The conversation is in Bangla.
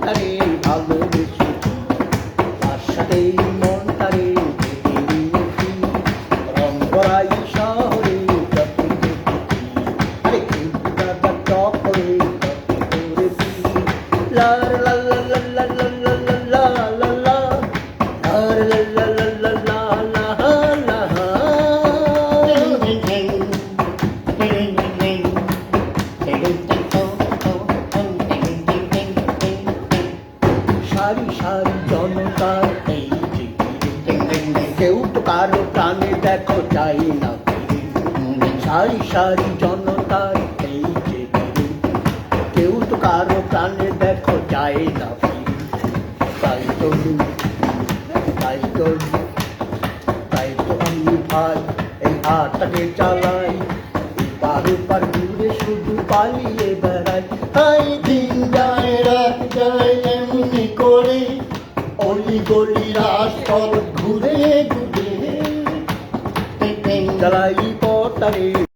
তারে ভালোবেসে তার সাথেই মনটারে বেঁধে নিয়েছি রং করাই শহরে যত দেখেছি আরে দাদা টপরে কত করেছি লা লা লা লা লা লা লা লা লা লা লা লা লা লা লা লা লা লা সারি সারি জনতার এই যে কেউ তো কারো প্রাণে দেখো চাই না সারি সারি জনতার এই যে কেউ তো কারো প্রাণে দেখো চাই না তাই তো তাই তো তাই তো আমি ভাই এই হাতটাকে চালাই পার পার ঘুরে শুধু পালিয়ে বেড়াই তাই দিন যায় রাত যায় এমনি করে অলি গলি রাস্তার ঘুরে ঘুরে চালাই পথ